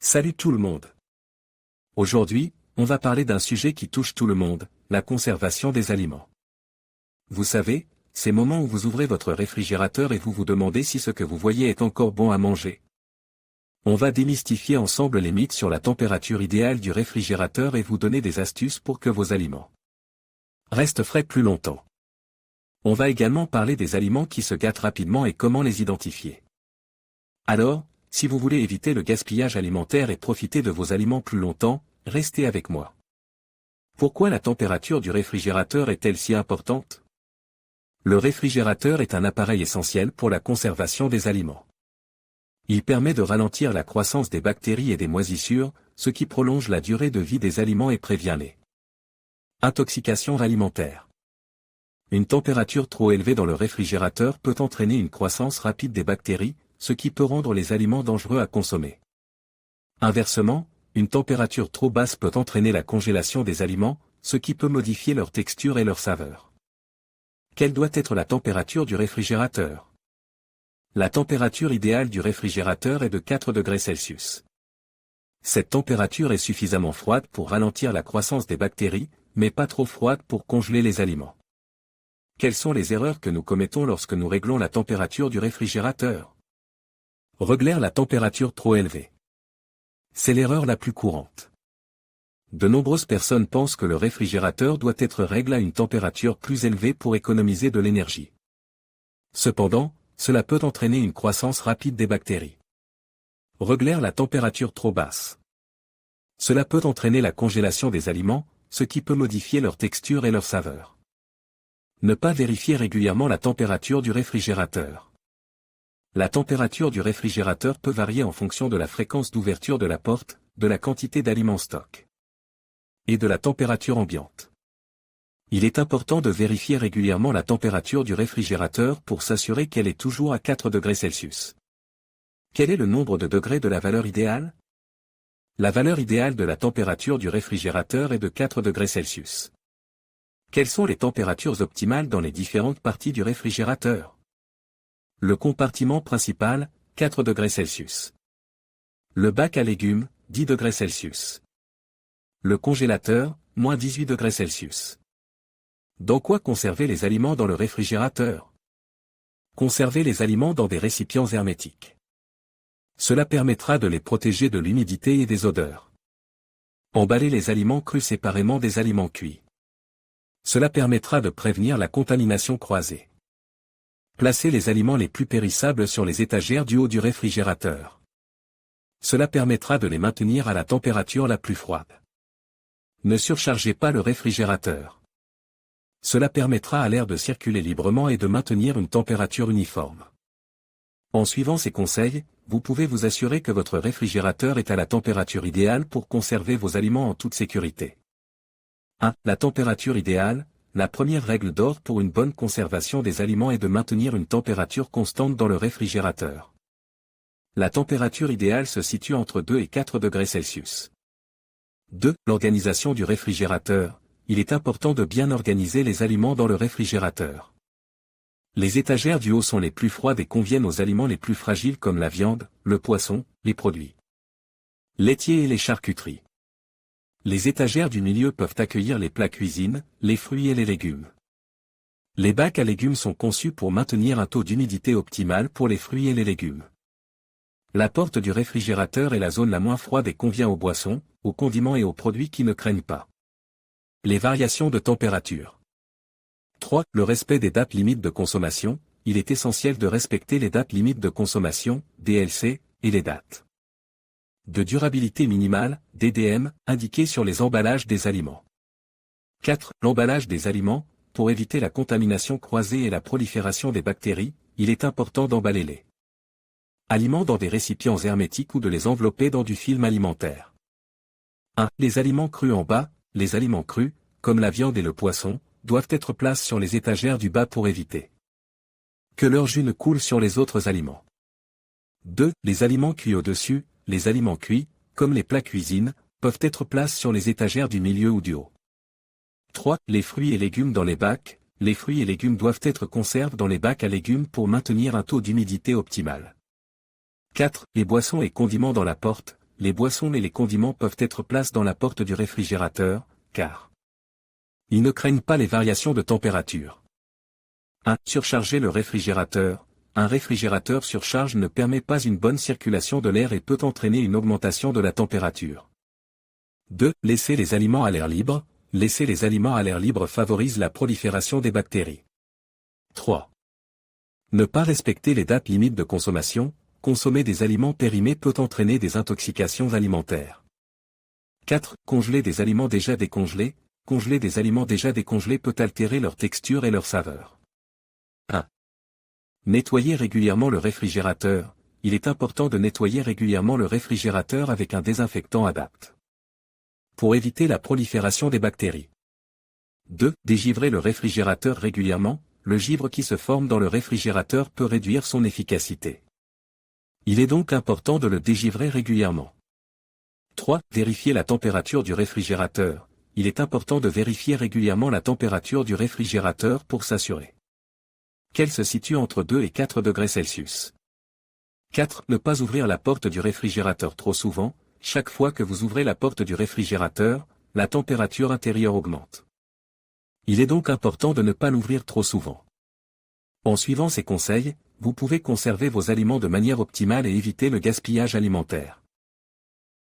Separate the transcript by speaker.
Speaker 1: Salut tout le monde. Aujourd'hui, on va parler d'un sujet qui touche tout le monde, la conservation des aliments. Vous savez, ces moments où vous ouvrez votre réfrigérateur et vous vous demandez si ce que vous voyez est encore bon à manger. On va démystifier ensemble les mythes sur la température idéale du réfrigérateur et vous donner des astuces pour que vos aliments restent frais plus longtemps. On va également parler des aliments qui se gâtent rapidement et comment les identifier. Alors, si vous voulez éviter le gaspillage alimentaire et profiter de vos aliments plus longtemps, restez avec moi. Pourquoi la température du réfrigérateur est-elle si importante? Le réfrigérateur est un appareil essentiel pour la conservation des aliments. Il permet de ralentir la croissance des bactéries et des moisissures, ce qui prolonge la durée de vie des aliments et prévient les intoxications alimentaires. Une température trop élevée dans le réfrigérateur peut entraîner une croissance rapide des bactéries, ce qui peut rendre les aliments dangereux à consommer. Inversement, une température trop basse peut entraîner la congélation des aliments, ce qui peut modifier leur texture et leur saveur. Quelle doit être la température du réfrigérateur? La température idéale du réfrigérateur est de 4 degrés Celsius. Cette température est suffisamment froide pour ralentir la croissance des bactéries, mais pas trop froide pour congeler les aliments. Quelles sont les erreurs que nous commettons lorsque nous réglons la température du réfrigérateur? Régler la température trop élevée. C'est l'erreur la plus courante. De nombreuses personnes pensent que le réfrigérateur doit être réglé à une température plus élevée pour économiser de l'énergie. Cependant, cela peut entraîner une croissance rapide des bactéries. Régler la température trop basse. Cela peut entraîner la congélation des aliments, ce qui peut modifier leur texture et leur saveur. Ne pas vérifier régulièrement la température du réfrigérateur. La température du réfrigérateur peut varier en fonction de la fréquence d'ouverture de la porte, de la quantité d'aliments stock et de la température ambiante. Il est important de vérifier régulièrement la température du réfrigérateur pour s'assurer qu'elle est toujours à 4 degrés Celsius. Quel est le nombre de degrés de la valeur idéale? La valeur idéale de la température du réfrigérateur est de 4 degrés Celsius. Quelles sont les températures optimales dans les différentes parties du réfrigérateur? Le compartiment principal, 4 degrés Celsius. Le bac à légumes, 10 degrés Celsius. Le congélateur, moins 18 degrés Celsius. Dans quoi conserver les aliments dans le réfrigérateur? Conserver les aliments dans des récipients hermétiques. Cela permettra de les protéger de l'humidité et des odeurs. Emballer les aliments crus séparément des aliments cuits. Cela permettra de prévenir la contamination croisée. Placez les aliments les plus périssables sur les étagères du haut du réfrigérateur. Cela permettra de les maintenir à la température la plus froide. Ne surchargez pas le réfrigérateur. Cela permettra à l'air de circuler librement et de maintenir une température uniforme. En suivant ces conseils, vous pouvez vous assurer que votre réfrigérateur est à la température idéale pour conserver vos aliments en toute sécurité. 1. La température idéale. La première règle d'or pour une bonne conservation des aliments est de maintenir une température constante dans le réfrigérateur. La température idéale se situe entre 2 et 4 degrés Celsius. 2. L'organisation du réfrigérateur. Il est important de bien organiser les aliments dans le réfrigérateur. Les étagères du haut sont les plus froides et conviennent aux aliments les plus fragiles comme la viande, le poisson, les produits laitiers et les charcuteries. Les étagères du milieu peuvent accueillir les plats cuisine, les fruits et les légumes. Les bacs à légumes sont conçus pour maintenir un taux d'humidité optimal pour les fruits et les légumes. La porte du réfrigérateur est la zone la moins froide et convient aux boissons, aux condiments et aux produits qui ne craignent pas les variations de température. 3. Le respect des dates limites de consommation. Il est essentiel de respecter les dates limites de consommation, DLC, et les dates de durabilité minimale, DDM, indiquées sur les emballages des aliments. 4. L'emballage des aliments. Pour éviter la contamination croisée et la prolifération des bactéries, il est important d'emballer les aliments dans des récipients hermétiques ou de les envelopper dans du film alimentaire. 1. Les aliments crus en bas. Les aliments crus, comme la viande et le poisson, doivent être placés sur les étagères du bas pour éviter que leur jus ne coule sur les autres aliments. 2. Les aliments cuits au-dessus. Les aliments cuits, comme les plats cuisine, peuvent être placés sur les étagères du milieu ou du haut. 3. Les fruits et légumes dans les bacs. Les fruits et légumes doivent être conservés dans les bacs à légumes pour maintenir un taux d'humidité optimal. 4. Les boissons et condiments dans la porte. les boissons et les condiments peuvent être placés dans la porte du réfrigérateur, car ils ne craignent pas les variations de température. 1. Surcharger le réfrigérateur. Un réfrigérateur surcharge ne permet pas une bonne circulation de l'air et peut entraîner une augmentation de la température. 2. Laisser les aliments à l'air libre. Laisser les aliments à l'air libre favorise la prolifération des bactéries. 3. Ne pas respecter les dates limites de consommation. Consommer des aliments périmés peut entraîner des intoxications alimentaires. 4. Congeler des aliments déjà décongelés. Congeler des aliments déjà décongelés peut altérer leur texture et leur saveur. 1. Nettoyer régulièrement le réfrigérateur. Il est important de nettoyer régulièrement le réfrigérateur avec un désinfectant adapté pour éviter la prolifération des bactéries. 2. Dégivrer le réfrigérateur régulièrement. Le givre qui se forme dans le réfrigérateur peut réduire son efficacité. Il est donc important de le dégivrer régulièrement. 3. Vérifier la température du réfrigérateur. Il est important de vérifier régulièrement la température du réfrigérateur pour s'assurer qu'elle se situe entre 2 et 4 degrés Celsius. 4. Ne pas ouvrir la porte du réfrigérateur trop souvent. Chaque fois que vous ouvrez la porte du réfrigérateur, la température intérieure augmente. Il est donc important de ne pas l'ouvrir trop souvent. En suivant ces conseils, vous pouvez conserver vos aliments de manière optimale et éviter le gaspillage alimentaire.